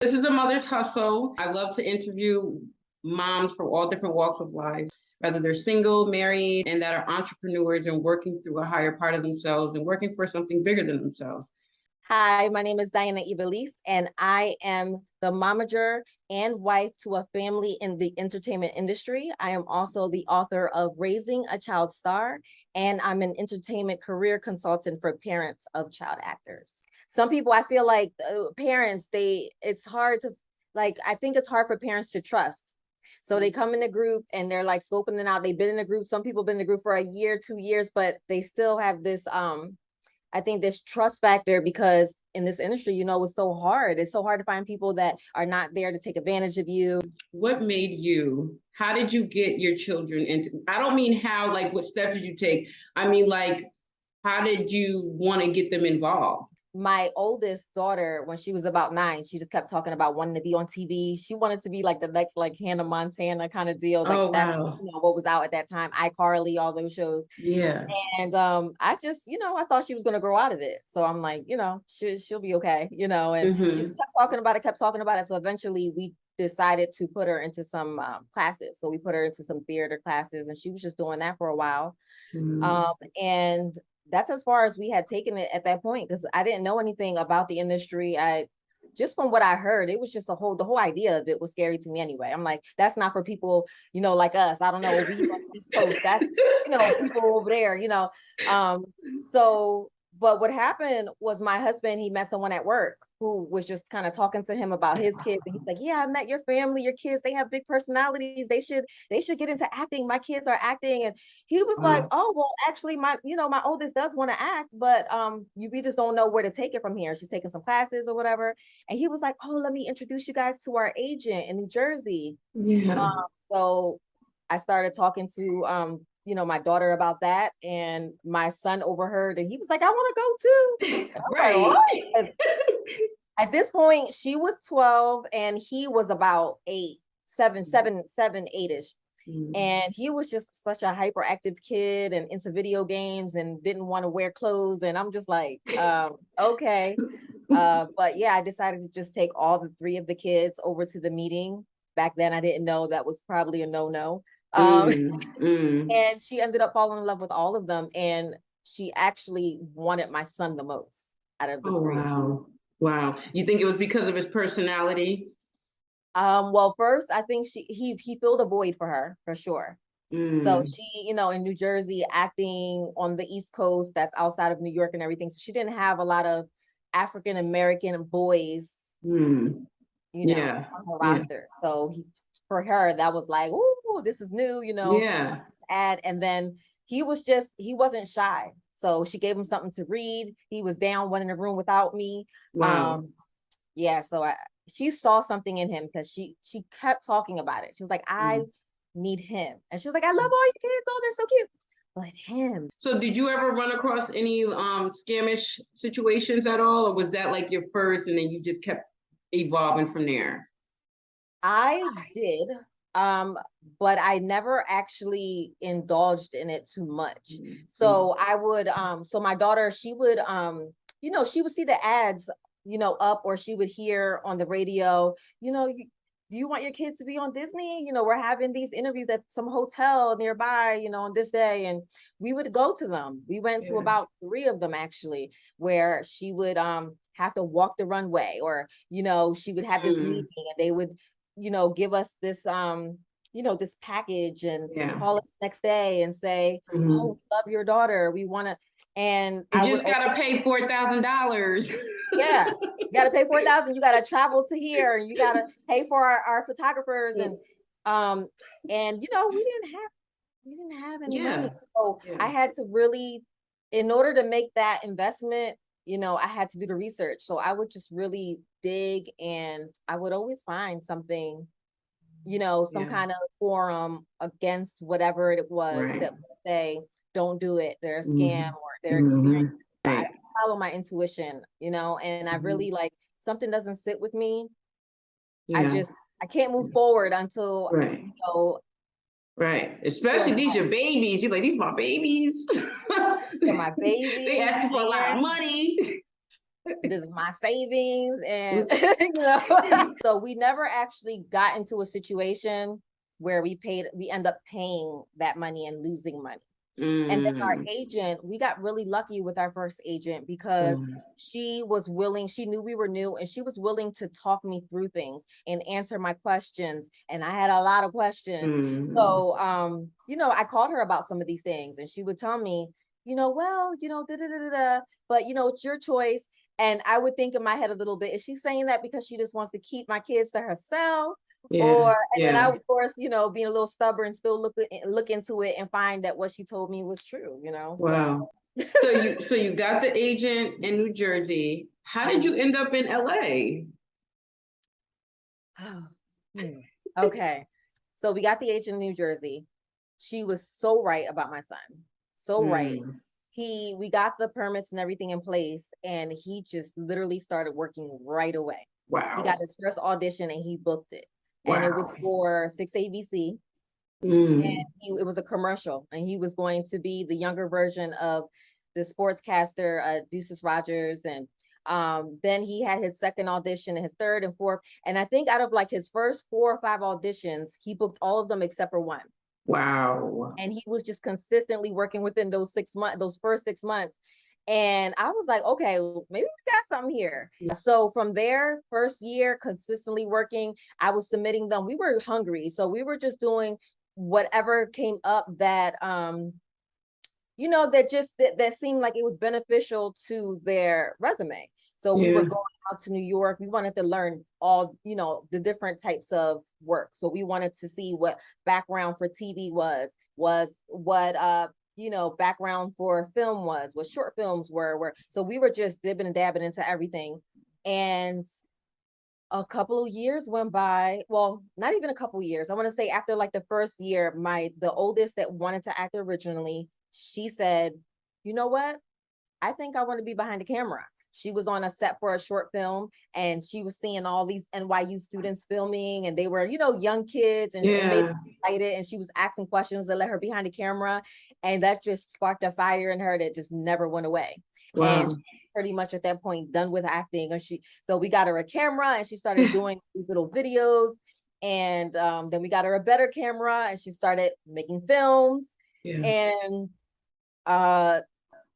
This is a Mother's Hustle. I love to interview moms from all different walks of life, whether they're single, married, and that are entrepreneurs and working through a higher part of themselves and working for something bigger than themselves. Hi, my name is Diana Ibelis, and I am the momager and wife to a family in the entertainment industry. I am also the author of Raising a Child Star, and I'm an entertainment career consultant for parents of child actors. Some people, I feel like parents, it's hard to, I think it's hard for parents to trust. So they come in a group and they're like scoping it out. They've been in a group. Some people have been in a group for a year, 2 years, but they still have this, I think this trust factor, because in this industry, it's so hard. It's so hard to find people that are not there to take advantage of you. How did you get your children into, I don't mean how, like what steps did you take? I mean, like, how did you want to get them involved? My oldest daughter, when she was about 9, she just kept talking about wanting to be on TV. She wanted to be like the next like Hannah Montana kind of deal. Like that's what was out at that time. iCarly, all those shows. Yeah. And I just, I thought she was gonna grow out of it. So I'm like, she'll be okay, and she kept talking about it. So eventually we decided to put her into some classes. So we put her into some theater classes, and she was just doing that for a while. And that's as far as we had taken it at that point, because I didn't know anything about the industry. Just from what I heard, it was just the whole idea of it was scary to me anyway. I'm like, that's not for people, like us. I don't know, over here on the East Coast, that's, people over there, but what happened was my husband, he met someone at work who was just kind of talking to him about his kids. And he's like, yeah, I met your family, your kids, they have big personalities. They should get into acting. My kids are acting. And he was like, oh, well, actually my oldest does want to act, but we just don't know where to take it from here. She's taking some classes or whatever. And he was like, oh, let me introduce you guys to our agent in New Jersey. Yeah. So I started talking to my daughter about that, and my son overheard, and he was like, I want to go too. Right. Like, at this point, she was 12 and he was about 8, 7, 8-ish. And he was just such a hyperactive kid and into video games and didn't want to wear clothes. And I'm just like, okay. But yeah, I decided to just take all 3 of the kids over to the meeting. Back then, I didn't know that was probably a no-no. And she ended up falling in love with all of them. And she actually wanted my son the most out of the 3. Wow. You think it was because of his personality? Well, first, I think he filled a void for her, for sure. So she, in New Jersey, acting on the East Coast, that's outside of New York and everything. So she didn't have a lot of African American boys, on her roster. So for her, that was like, oh, this is new, Yeah. And then he wasn't shy. So she gave him something to read. He was down, one in the room without me. Wow. Yeah. So she saw something in him, because she kept talking about it. She was like, I need him. And she was like, I love all your kids. Oh, they're so cute. But him. So did you ever run across any scamish situations at all? Or was that like your first and then you just kept evolving from there? I did. But I never actually indulged in it too much. So I would, so my daughter, she would, she would see the ads, up, or she would hear on the radio, do you want your kids to be on Disney? We're having these interviews at some hotel nearby, on this day. And we would go to them. We went to about 3 of them, actually, where she would have to walk the runway, or, she would have this meeting, and they would, give us this this package, and call us next day and say, oh, we love your daughter, we want to, and you just gotta pay $4,000. Yeah, you gotta pay $4,000, you gotta travel to here, and you gotta pay for our photographers, and we didn't have any money. So I had to really, in order to make that investment, I had to do the research. So I would just really dig, and I would always find something, some kind of forum against whatever it was that would say, don't do it, they're a scam, or they're experiencing. I follow my intuition, and I really, like, something doesn't sit with me, I can't move forward until Right. Especially these your babies. You're like, these my babies. They're my babies. They asking for a lot of money. this is my savings, and so we never actually got into a situation where we end up paying that money and losing money. And then our agent, we got really lucky with our first agent because she was willing, she knew we were new, and she was willing to talk me through things and answer my questions. And I had a lot of questions. So, I called her about some of these things, and she would tell me, well, da da da da da, but it's your choice. And I would think in my head a little bit, is she saying that because she just wants to keep my kids to herself? And then I, of course, being a little stubborn, still look into it and find that what she told me was true, Wow. So you got the agent in New Jersey. How did you end up in LA? Okay. So we got the agent in New Jersey. She was so right about my son. So right. We got the permits and everything in place, and he just literally started working right away. Wow. He got his first audition and he booked it. And it was for 6 ABC. And it was a commercial, and he was going to be the younger version of the sportscaster, Deuces Rogers. And then he had his second audition and his third and fourth. And I think out of like his first 4 or 5 auditions, he booked all of them except for one. Wow. And he was just consistently working within those 6 months, those first 6 months. And I was like, okay, maybe we got something here. So from there, first year, consistently working, I was submitting them. We were hungry. So we were just doing whatever came up that, that seemed like it was beneficial to their resume. So we were going out to New York. We wanted to learn all, the different types of work. So we wanted to see what background for TV was what, background for film was, what short films were. So we were just dipping and dabbing into everything. And a couple of years went by. Well, not even a couple of years. I want to say after like the first year, the oldest that wanted to act originally, she said, you know what? I think I want to be behind the camera. She was on a set for a short film, and she was seeing all these NYU students filming, and they were, young kids, and it made her excited. And she was asking questions that let her behind the camera. And that just sparked a fire in her that just never went away. Wow. And she pretty much at that point done with acting. And so we got her a camera, and she started doing these little videos. And then we got her a better camera, and she started making films. And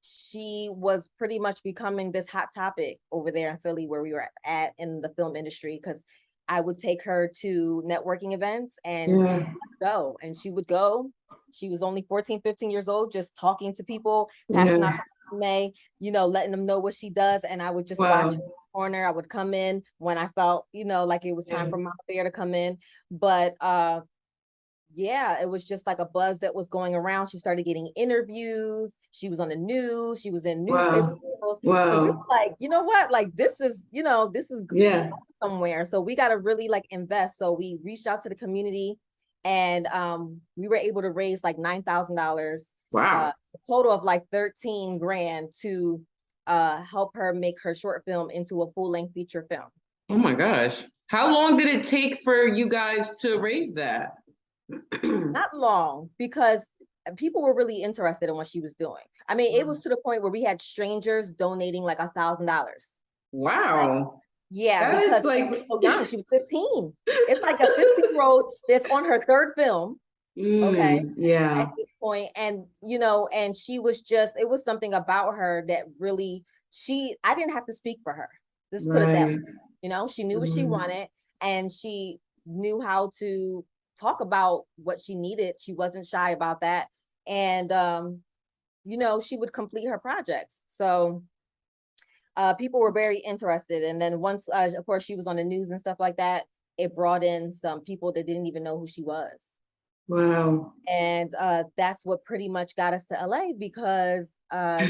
she was pretty much becoming this hot topic over there in Philly where we were at in the film industry, because I would take her to networking events and just go. And she would go. She was only 14, 15 years old, just talking to people, passing out May, letting them know what she does. And I would just watch her in the corner. I would come in when I felt, like it was time for Mama Bear to come in. But it was just like a buzz that was going around. She started getting interviews. She was on the news. She was in newspapers. So we were like, you know what? Like, this is somewhere. So we got to really like invest. So we reached out to the community, and we were able to raise like $9,000. Wow. A total of like 13 grand to help her make her short film into a full-length feature film. Oh my gosh. How long did it take for you guys to raise that? Not long, because people were really interested in what she was doing. I mean, it was to the point where we had strangers donating like $1,000. Wow. Because she was so young. She was 15. It's like a 15-year-old that's on her third film. Okay. Yeah. At this point. And, and she was it was something about her that really, I didn't have to speak for her. Let's put it that way. She knew what she wanted, and she knew how to talk about what she needed. She wasn't shy about that. And, she would complete her projects. So people were very interested. And then once, of course, she was on the news and stuff like that, it brought in some people that didn't even know who she was. Wow. And that's what pretty much got us to LA, because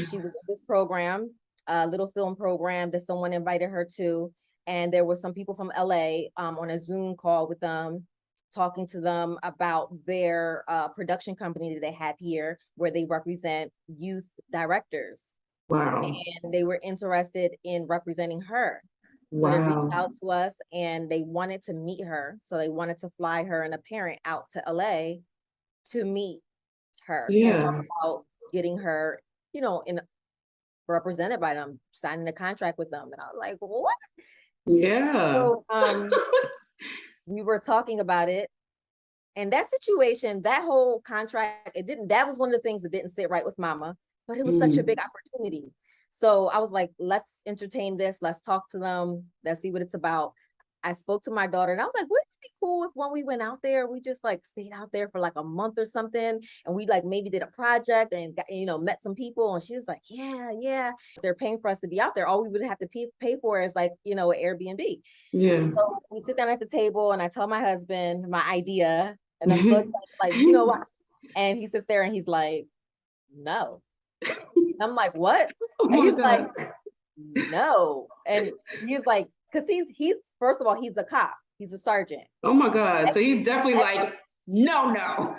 she was in this program, a little film program that someone invited her to. And there were some people from LA on a Zoom call with them, talking to them about their production company that they have here, where they represent youth directors. Wow. And they were interested in representing her. So they reached out to us, and they wanted to meet her. So they wanted to fly her and a parent out to LA to meet her and talk about getting her, in represented by them, signing a contract with them. And I was like, what? Yeah. So we were talking about it. And that situation, that whole contract, that was one of the things that didn't sit right with mama, but it was such a big opportunity. So I was like, let's entertain this. Let's talk to them. Let's see what it's about. I spoke to my daughter and I was like, wouldn't it be cool if when we went out there, we just like stayed out there for like a month or something. And we like maybe did a project and got, met some people. And she was like, yeah. They're paying for us to be out there. All we would have to pay for is like, an Airbnb. Yeah. So we sit down at the table and I tell my husband my idea. And I'm so excited, like, you know what? And he sits there and he's like, no. I'm like, what? Oh and he's God. like, no. And he's like, because he's first of all, he's a cop. He's a sergeant. Oh my God. So he's definitely like, no.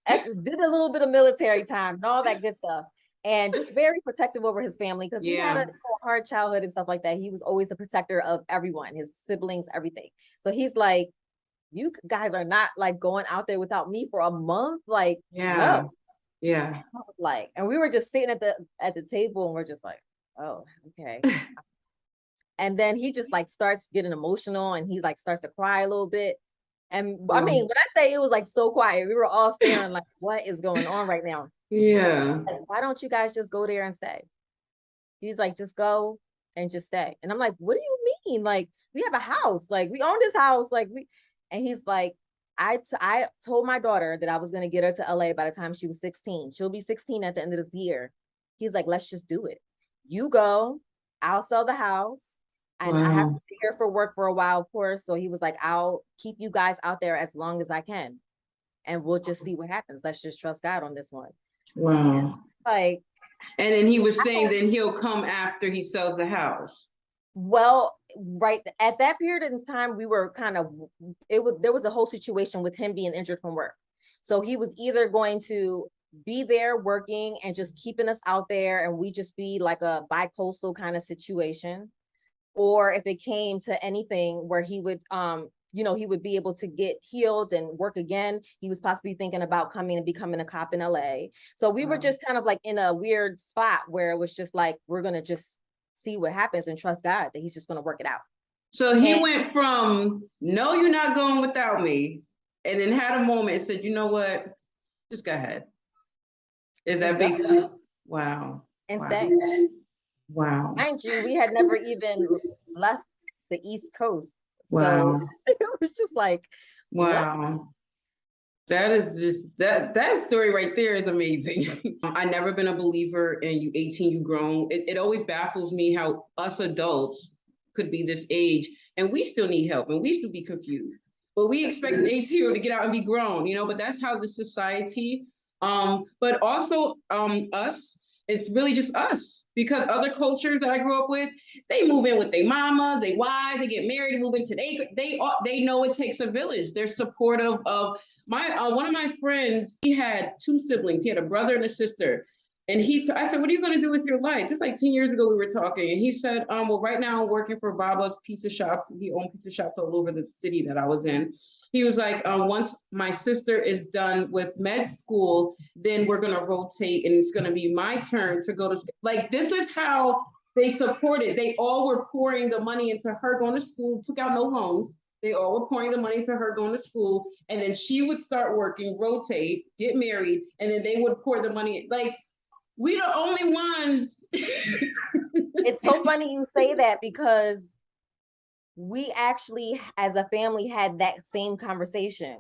Did a little bit of military time and all that good stuff. And just very protective over his family because he had a hard childhood and stuff like that. He was always a protector of everyone, his siblings, everything. So he's like, you guys are not like going out there without me for a month. Like, no. Yeah. Like, and we were just sitting at the table and we're just like, oh, okay. And then he just like starts getting emotional and he like starts to cry a little bit. And I mean, when I say it was like so quiet, we were all staring like, what is going on right now? Yeah. Like, why don't you guys just go there and stay? He's like, just go and just stay. And I'm like, what do you mean? Like, we have a house, like we own this house, like and he's like, I told my daughter that I was going to get her to LA by the time she was 16. She'll be 16 at the end of this year. He's like, let's just do it. You go, I'll sell the house. And I have to be here for work for a while, of course. So he was like, I'll keep you guys out there as long as I can. And we'll just see what happens. Let's just trust God on this one. Wow. Like, and then he was saying then he'll come after he sells the house. Well, right at that period in time, we were there was a whole situation with him being injured from work. So he was either going to be there working and just keeping us out there and we just be like a bi-coastal kind of situation. Or if it came to anything where he would, he would be able to get healed and work again. He was possibly thinking about coming and becoming a cop in LA. So we were just kind of like in a weird spot where it was just like, we're going to just see what happens and trust God that he's just going to work it out. So he went from, no, you're not going without me. And then had a moment and said, you know what? Just go ahead. Is that basically? Wow. And stay. Wow. Mind you, we had never even left the East Coast. Wow. So it was just like, wow. What? That is just, that story right there is amazing. I've never been a believer in you 18, you grown. It always baffles me how us adults could be this age and we still need help and we still be confused. But we expect an 18-year-old to get out and be grown, but that's how the society, but also us, it's really just us because other cultures that I grew up with, they move in with their mamas, they wives, they get married, and move into they know it takes a village. They're supportive of one of my friends. He had two siblings. He had a brother and a sister. And I said, what are you going to do with your life? Just like 10 years ago, we were talking. And he said, well, right now I'm working for Baba's Pizza Shops. He owned pizza shops all over the city that I was in. He was like, once my sister is done with med school, then we're going to rotate and it's going to be my turn to go to school. Like, this is how they supported. They all were pouring the money into her going to school, took out no loans. They all were pouring the money to her going to school. And then she would start working, rotate, get married, and then they would pour the money. Like, we the only ones. It's so funny you say that because we actually, as a family, had that same conversation.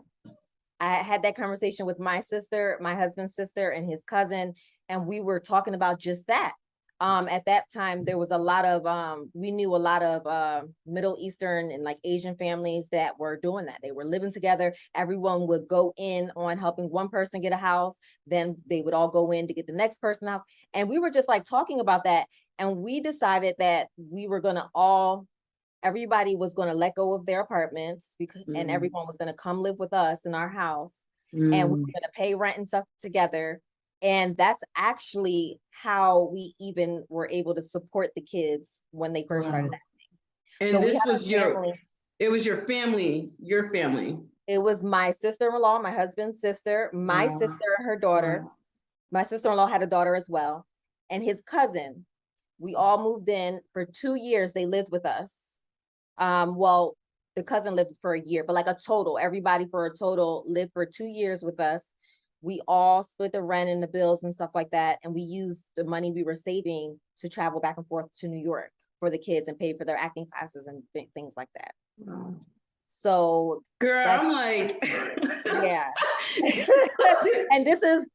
I had that conversation with my sister, my husband's sister, and his cousin, and we were talking about just that. At that time, there was a lot of, we knew a lot of Middle Eastern and like Asian families that were doing that. They were living together. Everyone would go in on helping one person get a house. Then they would all go in to get the next person a house. And we were just like talking about that. And we decided that we were going to everybody was going to let go of their apartments and everyone was going to come live with us in our house. And we were going to pay rent and stuff together. And that's actually how we even were able to support the kids when they first started acting. And so this was it was your family. It was my sister-in-law, my husband's sister, my sister, her daughter. My sister-in-law had a daughter as well. and his cousin. We all moved in for 2 years. They lived with us. Well, the cousin lived for a year, but like a total, everybody for a total lived for 2 years with us. We all split the rent and the bills and stuff like that. And we used the money we were saving to travel back and forth to New York for the kids and pay for their acting classes and things like that. Wow. So girl, I'm like, yeah. And this is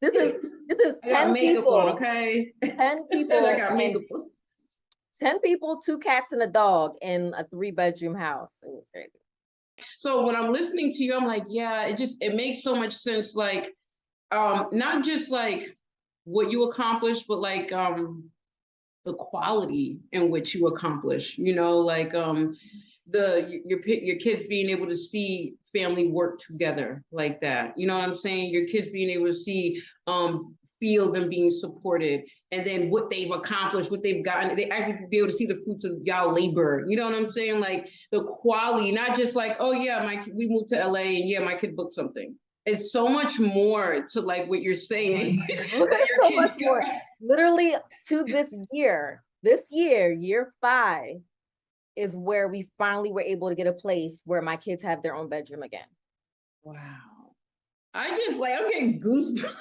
10 people, on, okay? 10 people, I got makeup on. 10 people, 2 cats and a dog in a 3-bedroom house. It was crazy. So when I'm listening to you, I'm like, yeah, it makes so much sense. Like, not just like what you accomplish, but like the quality in which you accomplish, like your kids being able to see family work together like that. You know what I'm saying? Your kids being able to see feel them being supported, and then what they've accomplished, what they've gotten, they actually be able to see the fruits of y'all labor. You know what I'm saying? Like the quality, not just like, oh yeah, we moved to LA and yeah, my kid booked something. It's so much more to like what you're saying. That your so kids much more. Literally to this year, year 5 is where we finally were able to get a place where my kids have their own bedroom again. Wow. I'm getting goosebumps.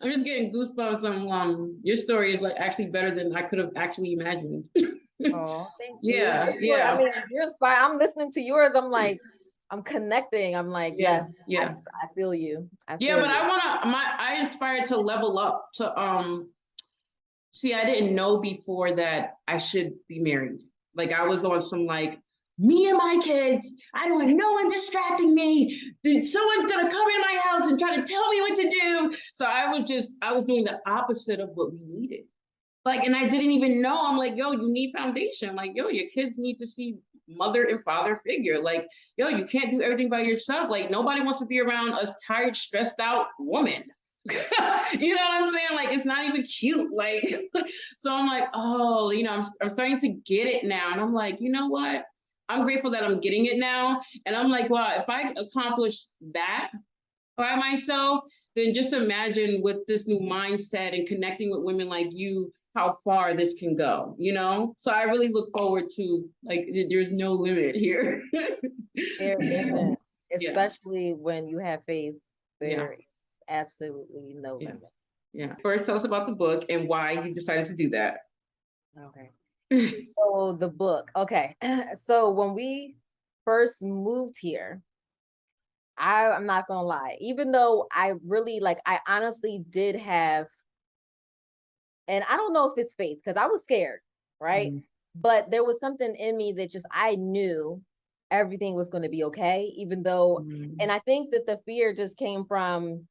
I'm just getting goosebumps. Your story is like actually better than I could have actually imagined. Oh, thank yeah, you. Yeah. I mean, you're inspired. I'm listening to yours. I'm like, I'm connecting. I'm like, yes, yeah. I feel you. I inspired to level up to see, I didn't know before that I should be married. Like I was on some like, me and my kids, I don't want no one distracting me. Someone's gonna come in my house and try to tell me what to do. So I was doing the opposite of what we needed. Like, and I didn't even know. I'm like, yo, you need foundation. Like, yo, your kids need to see mother and father figure. Like, yo, you can't do everything by yourself. Like, nobody wants to be around a tired, stressed out woman. You know what I'm saying? Like, it's not even cute. Like, so I'm like, oh, I'm starting to get it now. And I'm like, you know what? I'm grateful that I'm getting it now. And I'm like, wow, if I accomplish that by myself, then just imagine with this new mindset and connecting with women like you, how far this can go, So I really look forward to, like, there's no limit here. There isn't, especially when you have faith. There is absolutely no limit. Yeah. First, tell us about the book and why you decided to do that. Okay. So the book. Okay. So when we first moved here, I'm not gonna lie, even though I honestly did have, and I don't know if it's faith because I was scared, right? But there was something in me that I knew everything was going to be okay, even though, and I think that the fear just came from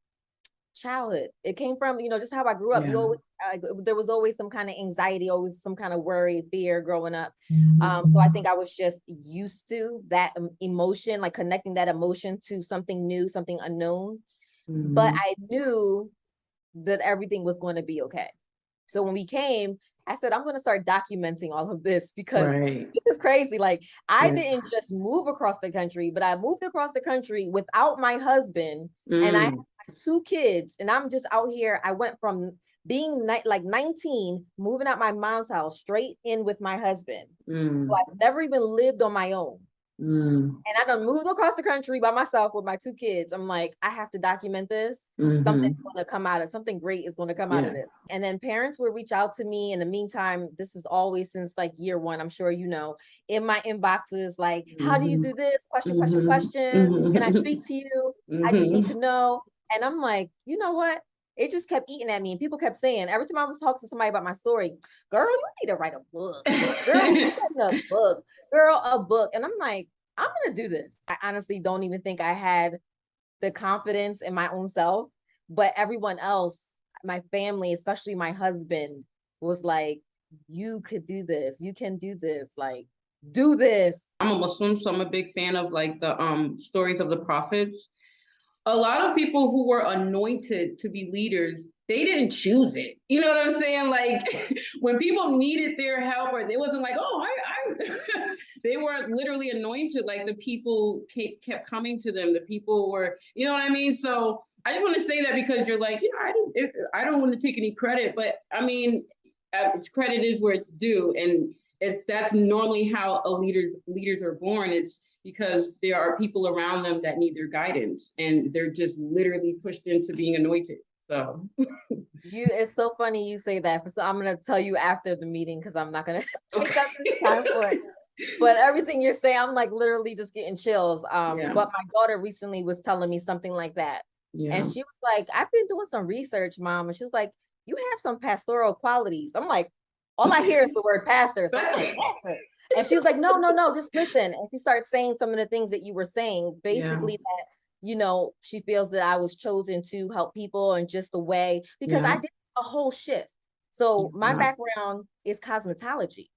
childhood. It came from, just how I grew up. There was always some kind of anxiety, always some kind of worry, fear growing up. So I think I was just used to that emotion, like connecting that emotion to something new, something unknown. But I knew that everything was going to be okay. So when we came, I said, I'm going to start documenting all of this because this is crazy. Like I didn't just move across the country, but I moved across the country without my husband and I have 2 kids and I'm just out here. I went from being like 19, moving out my mom's house straight in with my husband. So I've never even lived on my own. And I done moved across the country by myself with my 2 kids. I'm like, I have to document this. Something's going to come out of something great is going to come out of this. And then parents will reach out to me. In the meantime, this is always since like year 1, I'm sure in my inboxes, like, how do you do this? Question. Can I speak to you? I just need to know. And I'm like, you know what? It just kept eating at me. And people kept saying, every time I was talking to somebody about my story, girl, you need to write a book. Girl, you need a book. Girl, a book. And I'm like, I'm going to do this. I honestly don't even think I had the confidence in my own self, but everyone else, my family, especially my husband, was like, you could do this. You can do this. Like, do this. I'm a Muslim, so I'm a big fan of like the stories of the prophets. A lot of people who were anointed to be leaders, they didn't choose it. You know what I'm saying? Like when people needed their help, or it wasn't like, oh, they were literally anointed. Like the people kept coming to them. The people were, you know what I mean? So I just want to say that because you're like, I don't want to take any credit, but I mean, credit is where it's due, and that's normally how leaders are born. It's because there are people around them that need their guidance, and they're just literally pushed into being anointed. So it's so funny you say that. So I'm gonna tell you after the meeting because I'm not gonna take up this time for it. But everything you're saying, I'm like literally just getting chills. Yeah. But my daughter recently was telling me something like that. Yeah. And she was like, I've been doing some research, Mom. And she was like, you have some pastoral qualities. I'm like, all I hear is the word pastor. So I'm like, pastor. And she was like, no, just listen. And she started saying some of the things that you were saying, basically that, you know, she feels that I was chosen to help people and just the way, because I did a whole shift. So my background is cosmetology.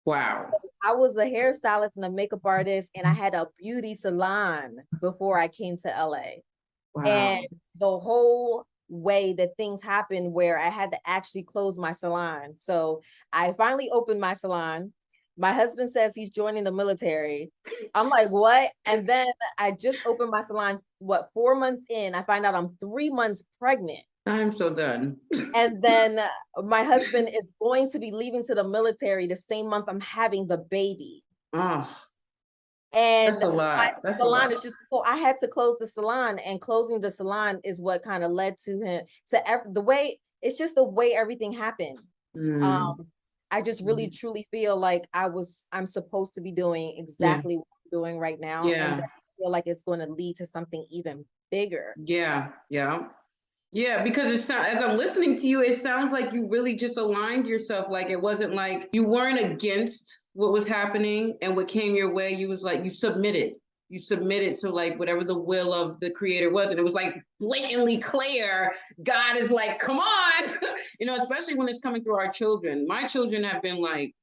Wow. So I was a hairstylist and a makeup artist, and I had a beauty salon before I came to LA. Wow. And the whole way that things happened where I had to actually close my salon. So I finally opened my salon. My husband says he's joining the military. I'm like, what? And then I just opened my salon, 4 months in, I find out I'm 3 months pregnant. I'm so done. And then my husband is going to be leaving to the military the same month I'm having the baby. Oh, and that's a lot. That's salon is just, so I had to close the salon, and closing the salon is what kind of led to him to the way, it's just the way everything happened. I just really truly feel like I'm supposed to be doing exactly what I'm doing right now. And I feel like it's going to lead to something even bigger. Yeah, because as I'm listening to you, it sounds like you really just aligned yourself. Like it wasn't like you weren't against what was happening and what came your way. You was like, you submitted to like whatever the will of the creator was. And it was like blatantly clear. God is like, come on, you know, especially when it's coming through our children. My children have been like,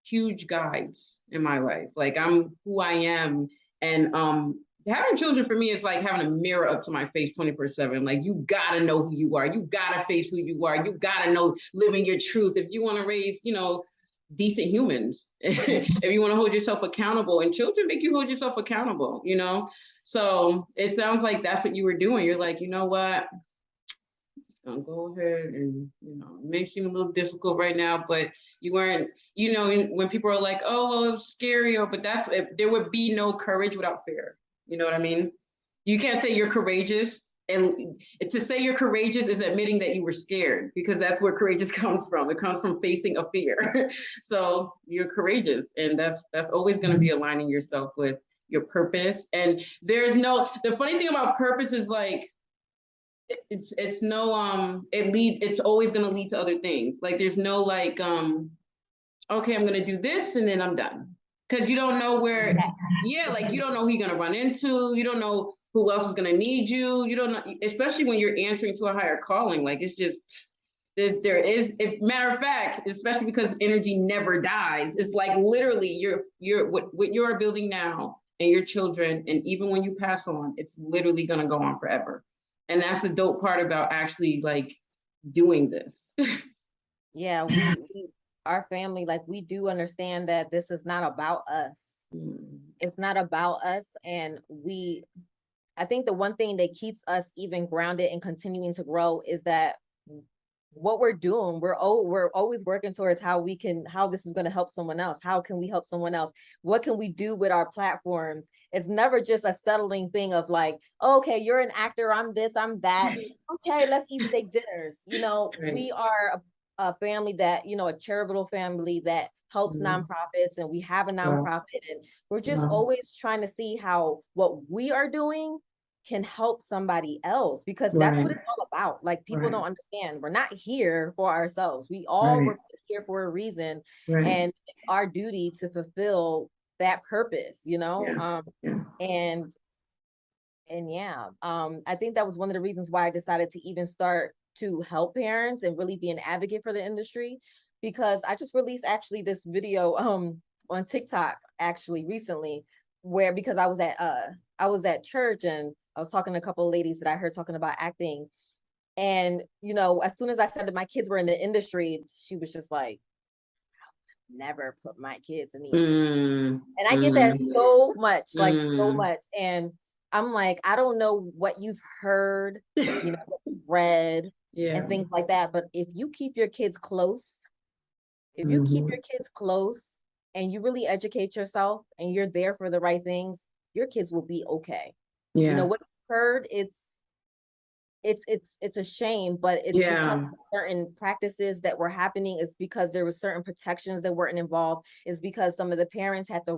huge guides in my life. Like I'm who I am. And, having children for me is like having a mirror up to my face 24/7. Like you gotta know who you are. You gotta face who you are. You gotta know living your truth. If you want to raise, you know, decent humans, if you want to hold yourself accountable, and children make you hold yourself accountable, you know? So it sounds like that's what you were doing. You're like, you know what? I'll go ahead and, you know, it may seem a little difficult right now, but you weren't, you know, when people are like, oh, well, it was scary, but there would be no courage without fear. You know what I mean? You can't say you're courageous. And to say you're courageous is admitting that you were scared, because that's where courageous comes from. It comes from facing a fear. So you're courageous. And that's always going to be aligning yourself with your purpose. And the funny thing about purpose is like, it's always going to lead to other things. Like there's no like, okay, I'm going to do this and then I'm done. Because you don't know where, like you don't know who you're gonna run into. You don't know who else is gonna need you. You don't know, especially when you're answering to a higher calling. Like it's just, matter of fact, especially because energy never dies. It's like literally what you're building now and your children, and even when you pass on, it's literally gonna go on forever. And that's the dope part about actually like doing this. Yeah, our family, like we do understand that this is not about us. It's not about us. And I think the one thing that keeps us even grounded and continuing to grow is that what we're doing, we're always working towards how this is going to help someone else. How can we help someone else? What can we do with our platforms? It's never just a settling thing of like, oh, okay, you're an actor, I'm this, I'm that. Okay, let's eat steak dinners. You know, we are a family that, you know, a charitable family that helps nonprofits, and we have a nonprofit, and we're just always trying to see how what we are doing can help somebody else, because that's what it's all about. Like people don't understand, we're not here for ourselves. We all were here for a reason, and it's our duty to fulfill that purpose, you know. And I think that was one of the reasons why I decided to even start to help parents and really be an advocate for the industry, because I just released actually this video on TikTok actually recently, where because I was at church and I was talking to a couple of ladies that I heard talking about acting, and you know, as soon as I said that my kids were in the industry, she was just like, never put my kids in the industry. And I get that so much, like so much. And I'm like, I don't know what you've heard, you know, what you've read, Yeah. and things like that. But if you keep your kids close, if you keep your kids close and you really educate yourself and you're there for the right things, your kids will be okay. You know Yeah. what you heard, it's a shame, but it's because Yeah. certain practices that were happening, is because there were certain protections that weren't involved, is because some of the parents had they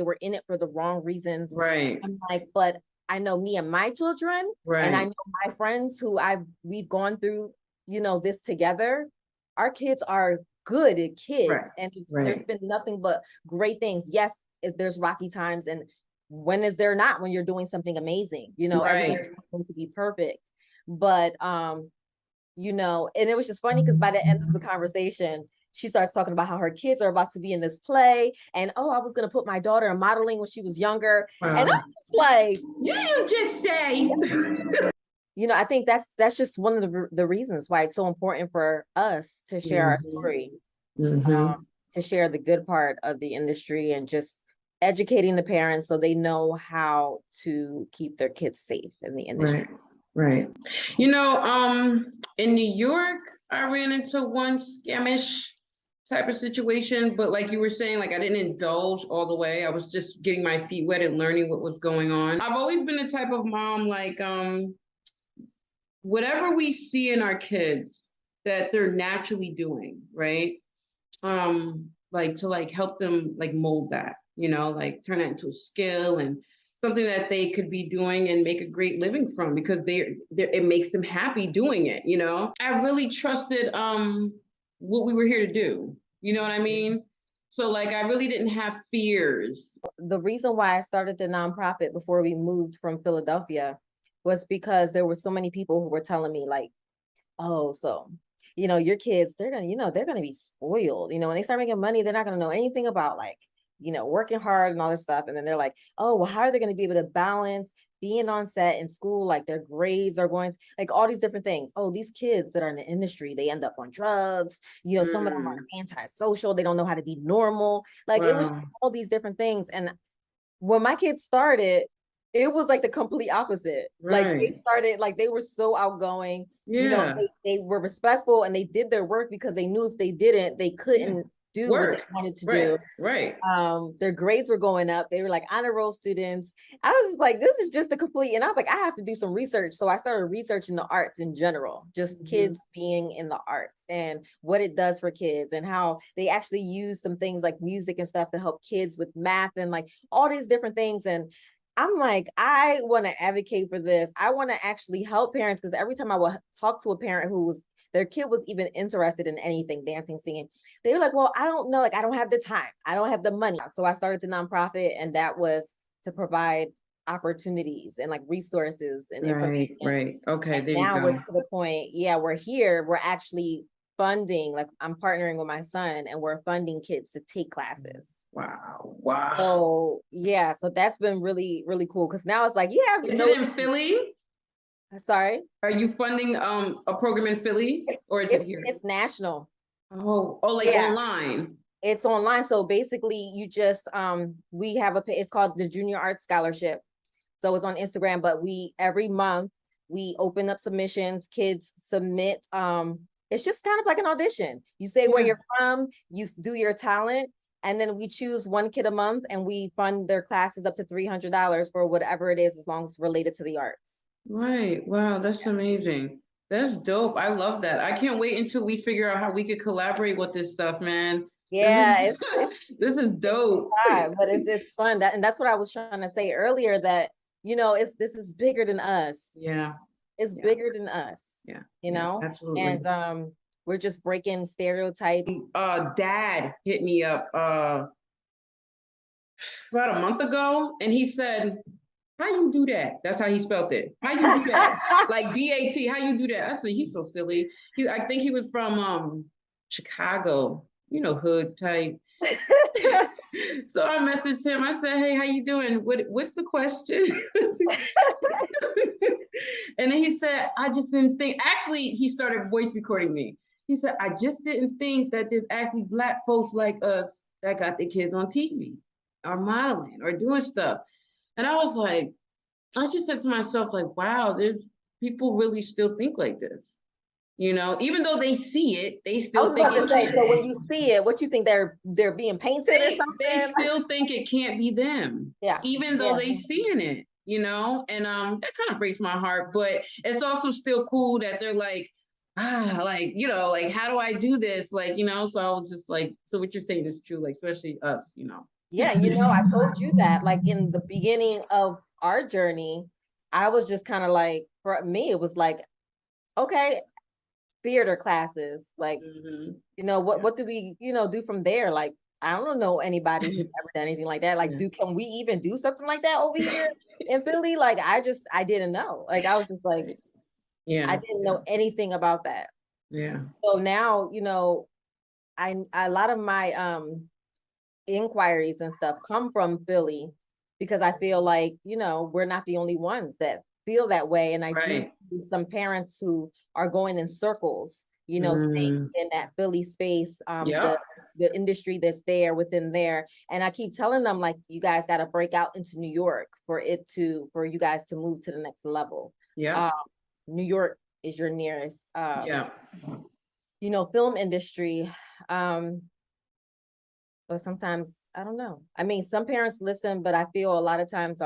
were in it for the wrong reasons. Right. I'm like, but I know me and my children, and I Right. know my friends who we've gone through, this together. Our kids are good kids, Right. and there's Right. been nothing but great things. Yes, there's rocky times, and when is there not, when you're doing something amazing? Everything's Right. going to be perfect. But and it was just funny because by the end of the conversation, she starts talking about how her kids are about to be in this play, and oh, I was gonna put my daughter in modeling when she was younger. And I'm Wow. just like, You just say. I think that's just one of the reasons why it's so important for us to share our story, to share the good part of the industry, and just educating the parents so they know how to keep their kids safe in the industry. Right. Right. In New York, I ran into one scamish type of situation, but like you were saying, like I didn't indulge all the way. I was just getting my feet wet and learning what was going on. I've always been the type of mom, like, whatever we see in our kids that they're naturally doing, right? Like to like help them like mold that, like turn that into a skill and something that they could be doing and make a great living from, because it makes them happy doing it. I really trusted what we were here to do. You know what I mean? So like I really didn't have fears. The reason why I started the nonprofit before we moved from Philadelphia was because there were so many people who were telling me like, oh, so, your kids, they're gonna be spoiled. When they start making money, they're not gonna know anything about like, working hard and all this stuff. And then they're like, oh, well, how are they gonna be able to balance being on set in school? Like their grades are going to, like all these different things. Oh, these kids that are in the industry, they end up on drugs. Some of them are antisocial. They don't know how to be normal. Like it was just all these different things. And when my kids started, it was like the complete opposite. Like they started, like they were so outgoing. Yeah. They were respectful and they did their work because they knew if they didn't, they couldn't do what they wanted to do. Right. Their grades were going up. They were like honor roll students. I was like, this is just the complete. And I was like, I have to do some research. So I started researching the arts in general, just kids being in the arts and what it does for kids, and how they actually use some things like music and stuff to help kids with math and like all these different things. And I'm like, I want to advocate for this. I want to actually help parents, because every time I would talk to a parent their kid was even interested in anything, dancing, singing, they were like, well, I don't know. Like, I don't have the time. I don't have the money. So I started the nonprofit, and that was to provide opportunities and like resources and information. Right. Okay, And there you now go. we're to the point, we're here. We're actually funding, like I'm partnering with my son, and we're funding kids to take classes. Wow. So that's been really, really cool, because now it's like, Is it in Philly? Sorry? Are you funding a program in Philly, or is it here? It's national. Like online. It's online. So basically you just we have it's called the Junior Arts Scholarship. So it's on Instagram, but every month we open up submissions, kids submit. It's just kind of like an audition. You say where you're from, you do your talent, and then we choose one kid a month, and we fund their classes up to $300 for whatever it is, as long as it's related to the arts. Right. Wow, that's amazing. That's dope. I love that. I can't wait until we figure out how we could collaborate with this stuff, man. Yeah, this is dope. But it's fun. That's what I was trying to say earlier, that this is bigger than us. Yeah. It's bigger than us. Yeah. Absolutely. And we're just breaking stereotypes. Dad hit me up about a month ago, and he said, how you do that? That's how he spelled it. How you do that? Like D-A-T, how you do that? I said, he's so silly. I think he was from Chicago, hood type. So I messaged him. I said, hey, how you doing? What's the question? And then he said, I just didn't think. Actually, he started voice recording me. He said, I just didn't think that there's actually Black folks like us that got their kids on TV or modeling or doing stuff. And I was like, I just said to myself, like, wow, there's people really still think like this. You know, even though they see it, they I still was think about to it say, can't. so when you see it, what you think they're being painted or They something? still think it can't be them, Yeah, even though yeah, they seeing it, you know, and that kind of breaks my heart. But it's also still cool that they're like, like, you know, like, how do I do this? Like, you know, so I was just like, so what you're saying is true, like, especially us, you know. yeah. You know, I told you that, like in the beginning of our journey, I was just kind of like, for me, it was like, okay, theater classes, like, Mhm. you know, what do we, you know, do from there? Like, I don't know anybody who's ever done anything like that. Like, Yeah. can we even do something like that over here in Philly? Like, I didn't know. Like, I was just like, I Yeah. didn't know anything about that. Yeah. So now, you know, a lot of my inquiries and stuff come from Philly because I feel like, you know, we're not the only ones that feel that way. And I do Right. see some parents who are going in circles, you know, staying Mm. in that Philly space, Yep. the industry that's there within there. And I keep telling them, like, you guys got to break out into New York for you guys to move to the next level. Yep. Um, New York is your nearest Yeah. you know, film industry. Um, but sometimes I don't know. I mean, some parents listen, but I feel a lot of times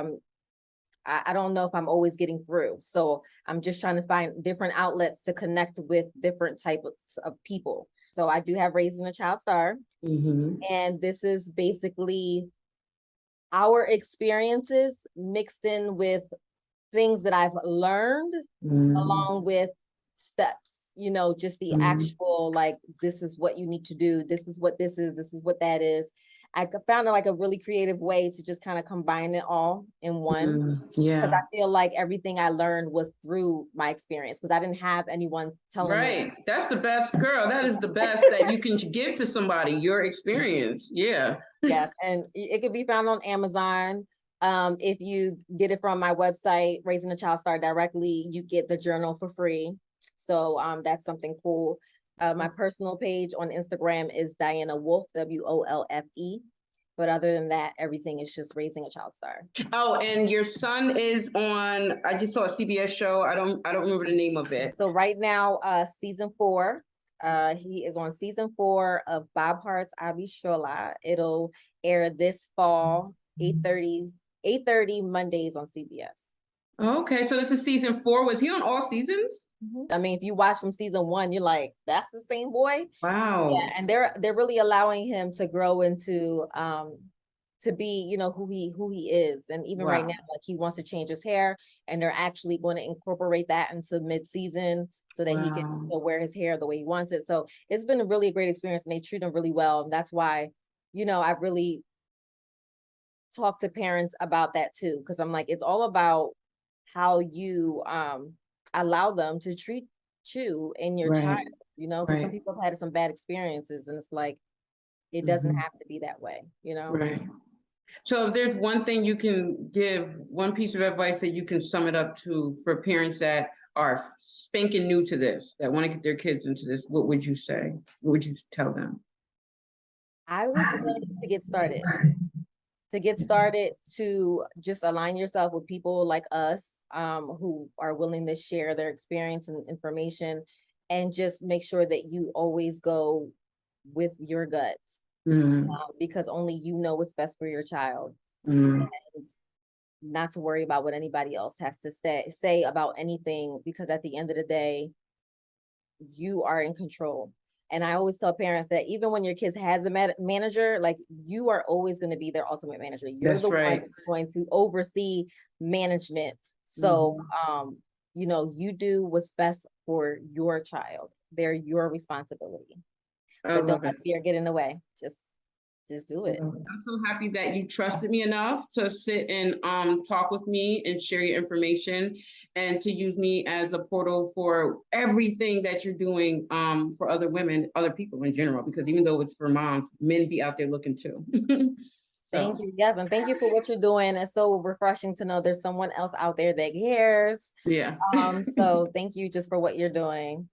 I don't know if I'm always getting through. So I'm just trying to find different outlets to connect with different types of people. So I do have Raising a Child Star, Mm-hmm. and this is basically our experiences mixed in with things that I've learned Mm-hmm. along with steps, you know, just the actual, like, this is what you need to do. This is what this is what that is. I found it like a really creative way to just kind of combine it all in one. Because Yeah. I feel like everything I learned was through my experience because I didn't have anyone telling me. Right. That's the best, girl. That is the best that you can give to somebody, your experience. Yeah. Yes, and it could be found on Amazon. If you get it from my website, Raising a Child Star directly, you get the journal for free. So that's something cool. My personal page on Instagram is Diana Wolfe, WOLFE. But other than that, everything is just Raising a Child Star. Oh, and your son is on, I just saw a CBS show. I don't remember the name of it. So right now, season 4, he is on season 4 of Bob Hart's Abishola. It'll air this fall, 8:30 Mondays on CBS. Okay, so this is season 4. Was he on all seasons? I mean, if you watch from season 1, you're like, that's the same boy. Yeah, Wow. and they're really allowing him to grow into to be, you know, who he is. And even right now, Wow. like he wants to change his hair, and they're actually going to incorporate that into mid-season so that he can, you Wow. know, wear his hair the way he wants it. So it's been a really great experience, and they treat him really well. And that's why, you know, I really talk to parents about that too, because I'm like, it's all about how you allow them to treat you and your child, Right. you know, because some Right. people have had some bad experiences, and it's like it doesn't Mhm. have to be that way, you know. Right. So if there's one thing you can give, one piece of advice that you can sum it up to for parents that are spanking new to this, that want to get their kids into this, what would you say? What would you tell them? I would say to get started, to just align yourself with people like us, who are willing to share their experience and information, and just make sure that you always go with your gut, Mm, because only you know what's best for your child, mm, and not to worry about what anybody else has to say about anything, because at the end of the day, you are in control. And I always tell parents that even when your kids has a manager, like, you are always going to be their ultimate manager. You're that's the one right. that's going to oversee management. So, Mhm. you know, you do what's best for your child. They're your responsibility. I But don't love let it. fear get in the way. Just do it. I'm so happy that you trusted me enough to sit and talk with me and share your information and to use me as a portal for everything that you're doing for other women, other people in general, because even though it's for moms, men be out there looking too. Thank So you. Yes, and thank you for what you're doing. It's so refreshing to know there's someone else out there that cares. yeah. So thank you just for what you're doing.